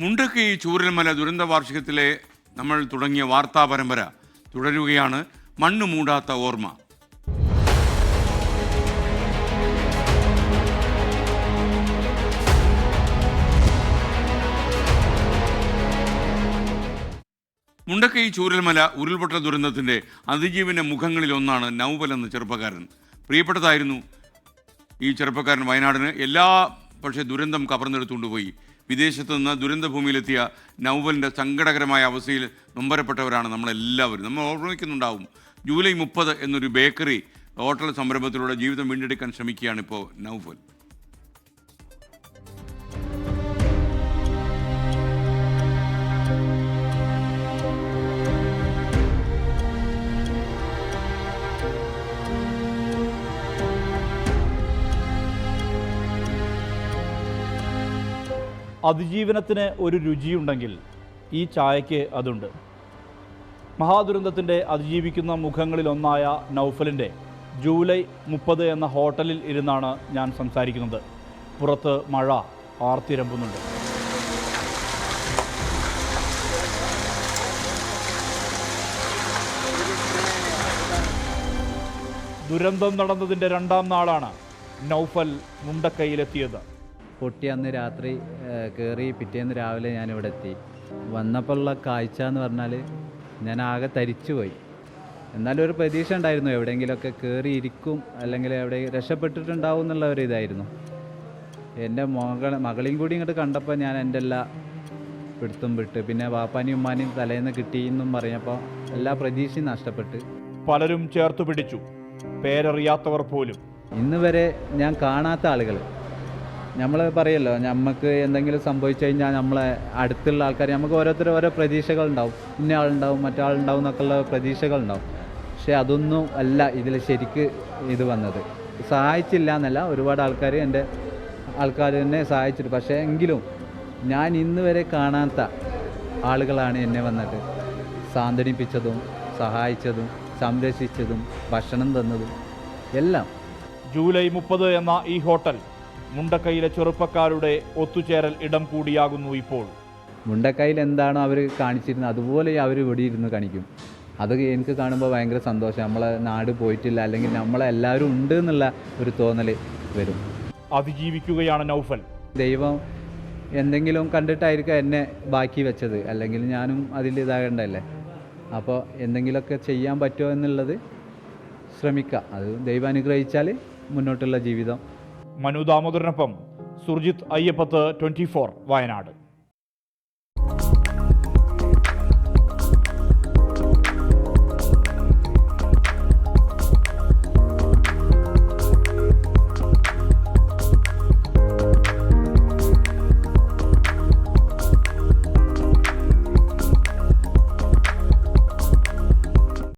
മുണ്ടക്കൈ ചൂരൽമല ദുരന്ത വാർഷികത്തിലെ നമ്മൾ തുടങ്ങിയ വാർത്താ പരമ്പര തുടരുകയാണ്. മണ്ണ് മൂടാത്ത ഓർമ്മ. മുണ്ടക്കൈ ചൂരൽമല ഉരുൾപൊട്ടൽ ദുരന്തത്തിന്റെ അതിജീവന മുഖങ്ങളിലൊന്നാണ് നൗഫൽ എന്ന ചെറുപ്പക്കാരൻ. പ്രിയപ്പെട്ടതായിരുന്നു ഈ ചെറുപ്പക്കാരൻ വയനാടിന്. പക്ഷേ ദുരന്തം കവർന്നെടുത്തുകൊണ്ടുപോയി. വിദേശത്ത് നിന്ന് ദുരന്തഭൂമിയിലെത്തിയ നൗഫലിൻ്റെ സങ്കടകരമായ അവസ്ഥയിൽ നൊമ്പരപ്പെട്ടവരാണ് നമ്മളെല്ലാവരും. നമ്മൾ ഓർമ്മിക്കുന്നുണ്ടാവും. ജൂലൈ 30 എന്നൊരു ബേക്കറി ഹോട്ടൽ സംരംഭത്തിലൂടെ ജീവിതം വീണ്ടെടുക്കാൻ ശ്രമിക്കുകയാണ് ഇപ്പോൾ നൗഫൽ. അതിജീവനത്തിന് ഒരു രുചിയുണ്ടെങ്കിൽ ഈ ചായയ്ക്ക് അതുണ്ട്. മഹാദുരന്തത്തിൻ്റെ അതിജീവിക്കുന്ന മുഖങ്ങളിലൊന്നായ നൗഫലിൻ്റെ ജൂലൈ 30 എന്ന ഹോട്ടലിൽ ഇരുന്നാണ് ഞാൻ സംസാരിക്കുന്നത്. പുറത്ത് മഴ ആർത്തിരമ്പുന്നുണ്ട്. ദുരന്തം നടന്നതിൻ്റെ 2ാം നാളാണ് നൗഫൽ മുണ്ടക്കൈയിലെത്തിയത്. പൊട്ടി അന്ന് രാത്രി കയറി പിറ്റേന്ന് രാവിലെ ഞാനിവിടെ എത്തി. വന്നപ്പോഴുള്ള കാഴ്ച എന്ന് പറഞ്ഞാൽ ഞാൻ ആകെ തരിച്ചുപോയി. എന്നാലും ഒരു പ്രതീക്ഷ ഉണ്ടായിരുന്നു, എവിടെയെങ്കിലുമൊക്കെ കയറി ഇരിക്കും അല്ലെങ്കിൽ എവിടെ രക്ഷപ്പെട്ടിട്ടുണ്ടാവും എന്നുള്ള ഒരു ഇതായിരുന്നു. എൻ്റെ മകളെയും കൂടി ഇങ്ങോട്ട് കണ്ടപ്പോൾ ഞാൻ എൻ്റെ എല്ലാ പിടുത്തും വിട്ട്. പിന്നെ വാപ്പാനെയും ഉമ്മാനെയും തലേന്ന് കിട്ടിയെന്നും പറഞ്ഞപ്പോൾ എല്ലാ പ്രതീക്ഷയും നഷ്ടപ്പെട്ട്. പലരും ചേർത്തു പിടിച്ചു, പേരറിയാത്തവർ പോലും. ഇന്ന് വരെ ഞാൻ കാണാത്ത ആളുകൾ. നമ്മൾ പറയല്ലോ, നമുക്ക് എന്തെങ്കിലും സംഭവിച്ചു കഴിഞ്ഞാൽ നമ്മളെ അടുത്തുള്ള ആൾക്കാർ, നമുക്ക് ഓരോ പ്രതീക്ഷകളുണ്ടാവും. ഇന്ന ആളുണ്ടാവും, മറ്റാളുണ്ടാവും എന്നൊക്കെയുള്ള പ്രതീക്ഷകളുണ്ടാവും. പക്ഷേ അതൊന്നും അല്ല ഇതിൽ ശരിക്ക് ഇത് വന്നത്. സഹായിച്ചില്ല എന്നല്ല, ഒരുപാട് ആൾക്കാർ എൻ്റെ ആൾക്കാർ എന്നെ സഹായിച്ചിട്ട്. പക്ഷേ എങ്കിലും ഞാൻ ഇന്ന് വരെ കാണാത്ത ആളുകളാണ് എന്നെ വന്നിട്ട് സാന്ത്വനിപ്പിച്ചതും സഹായിച്ചതും സംരക്ഷിച്ചതും ഭക്ഷണം തന്നതും എല്ലാം. ജൂലൈ 30 എന്ന ഈ ഹോട്ടൽ മുണ്ടക്കൈയിലെ ചെറുപ്പക്കാരുടെ ഒത്തുചേരൽ ഇടം കൂടിയാകുന്നു ഇപ്പോൾ. മുണ്ടക്കൈയിൽ എന്താണോ അവർ കാണിച്ചിരുന്നത് അതുപോലെ അവർ ഇവിടെ ഇരുന്ന് കാണിക്കും. അത് എനിക്ക് കാണുമ്പോൾ ഭയങ്കര സന്തോഷം. നമ്മളെ നാട് പോയിട്ടില്ല, അല്ലെങ്കിൽ നമ്മളെല്ലാവരും ഉണ്ട് എന്നുള്ള ഒരു തോന്നൽ വരും. അതിജീവിക്കുകയാണ് നൗഫൽ. ദൈവം എന്തെങ്കിലും കണ്ടിട്ടായിരിക്കും എന്നെ ബാക്കി വെച്ചത്, അല്ലെങ്കിൽ ഞാനും അതിൽ ഇതാകണ്ടല്ലേ. അപ്പോൾ എന്തെങ്കിലുമൊക്കെ ചെയ്യാൻ പറ്റുമോ എന്നുള്ളത് ശ്രമിക്കുക. അത് ദൈവം അനുഗ്രഹിച്ചാൽ മുന്നോട്ടുള്ള ജീവിതം. മനു ദാമോദരനൊപ്പം സുർജിത്ത് അയ്യപ്പത്ത്, 24 വയനാട്.